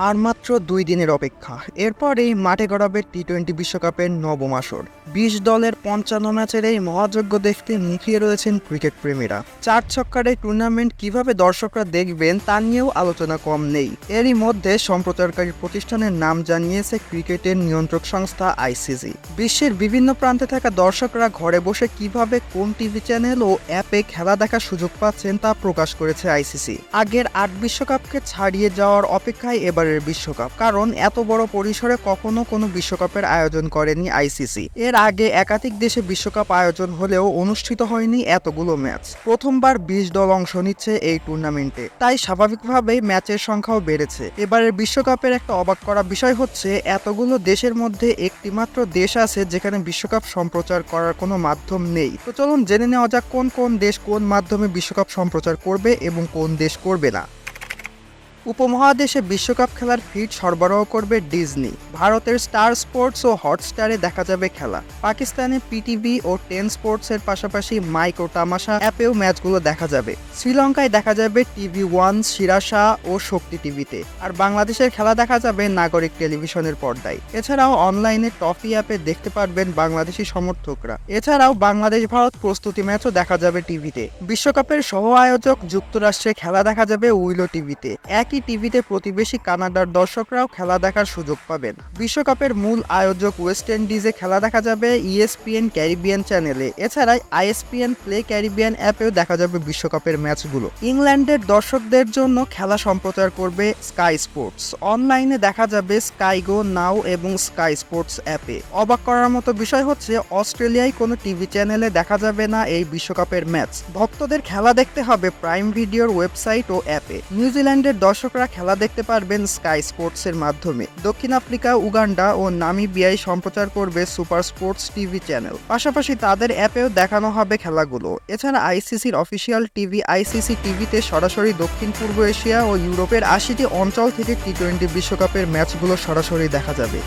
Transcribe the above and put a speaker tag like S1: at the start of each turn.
S1: আর মাত্র ২ দিনের অপেক্ষা। এরপরেই মাঠে গড়াবে টি-20 বিশ্বকাপের নবম আসর। ২০ দলের ৫৫ ম্যাচের এই মহাযজ্ঞ দেখতে মুখিয়ে রয়েছেন ক্রিকেট প্রেমীরা। ৪ ছক্কার এই টুর্নামেন্ট কিভাবে দর্শকরা দেখবেন তা নিয়েও আলোচনা কম নেই। এরই মধ্যে সম্প্রচারকারী প্রতিষ্ঠানের নাম জানিয়েছে ক্রিকেটের নিয়ন্ত্রক সংস্থা আইসিসি। বিশ্বের বিভিন্ন প্রান্তে থাকা দর্শকরা ঘরে বসে কিভাবে কোন টিভি চ্যানেল ও অ্যাপে খেলা দেখার সুযোগ পাচ্ছেন তা প্রকাশ করেছে আইসিসি। আগের ৮ বিশ্বকাপকে ছাড়িয়ে যাওয়ার অপেক্ষায় এবারের বিশ্বকাপ, কারণ এত বড় পরিসরে কখনো কোনো বিশ্বকাপের আয়োজন করেনি আইসিসি। এর আগে একাধিক দেশে বিশ্বকাপ আয়োজন হলেও অনুষ্ঠিত হয়নি এতগুলো ম্যাচ। প্রথমবার ২০ দল অংশ নিচ্ছে এই টুর্নামেন্টে, তাই স্বাভাবিকভাবেই ম্যাচের সংখ্যাও বেড়েছে। এবারের বিশ্বকাপের একটা অবাক করা বিষয় হচ্ছে এতগুলো দেশের মধ্যে একটি মাত্র দেশ আছে যেখানে বিশ্বকাপ সম্প্রচার করার কোনো মাধ্যম নেই। তো চলুন জেনে নেওয়া যাক কোন কোন দেশ কোন মাধ্যমে বিশ্বকাপ সম্প্রচার করবে এবং কোন দেশ করবে না। উপমহাদেশে বিশ্বকাপ খেলার ফিড সরবরাহ করবে ডিজনি। ভারতের স্টার স্পোর্টস ও হটস্টারে দেখা যাবে খেলা। পাকিস্তানে পিটিভি ও 10 স্পোর্টসের পাশাপাশি মাইক ও তামাশা অ্যাপেও ম্যাচগুলো দেখা যাবে। শ্রীলঙ্কায় দেখা যাবে টিভি ওয়ান, শিরাশা ও শক্তি টিভিতে। আর বাংলাদেশের খেলা দেখা যাবে নাগরিক টেলিভিশনের পর্দায়। এছাড়াও অনলাইনে টফি অ্যাপে দেখতে পারবেন বাংলাদেশি সমর্থকরা। এছাড়াও বাংলাদেশ ভারত প্রস্তুতি ম্যাচও দেখা যাবে টিভিতে। বিশ্বকাপের সহ আয়োজক যুক্তরাষ্ট্রে খেলা দেখা যাবে উইলো টিভিতে। একই টিভিতে প্রতিবেশী কানাডার দর্শকরাও খেলা দেখার সুযোগ পাবেন। বিশ্বকাপের মূল আয়োজক ওয়েস্ট ইন্ডিজে খেলা দেখা যাবে ইএসপিএন ক্যারিবিয়ান চ্যানেলে। এছাড়া আইএসপিএন প্লে ক্যারিবিয়ান অ্যাপেও দেখা যাবে বিশ্বকাপের ম্যাচগুলো। ইংল্যান্ডের দর্শকদের জন্য খেলা সম্প্রচার করবে স্কাই স্পোর্টস। অনলাইনে দেখা যাবে স্কাই গো নাও এবং স্কাই স্পোর্টস অ্যাপে। অবাক করার মতো বিষয় হচ্ছে অস্ট্রেলিয়ায় কোনো টিভি চ্যানেলে দেখা যাবে না এই বিশ্বকাপের ম্যাচ। ভক্তদের খেলা দেখতে হবে প্রাইম ভিডিওর ওয়েবসাইট ও অ্যাপে। নিউজিল্যান্ডের দর্শকরা খেলা দেখতে পারবেন স্কাই স্পোর্টসের মাধ্যমে। দক্ষিণ আফ্রিকা, উগান্ডা ও নামিবিয়ায় সম্প্রচার করবে সুপার স্পোর্টস টিভি চ্যানেল। পাশাপাশি তাদের অ্যাপেও দেখানো হবে খেলাগুলো। এছাড়া আইসিসির অফিসিয়াল টিভি আইসিসি টিভিতে সরাসরি দক্ষিণ পূর্ব এশিয়া ও ইউরোপের ৮০টি অঞ্চল থেকে টি-20 বিশ্বকাপের ম্যাচগুলো সরাসরি দেখা যাবে।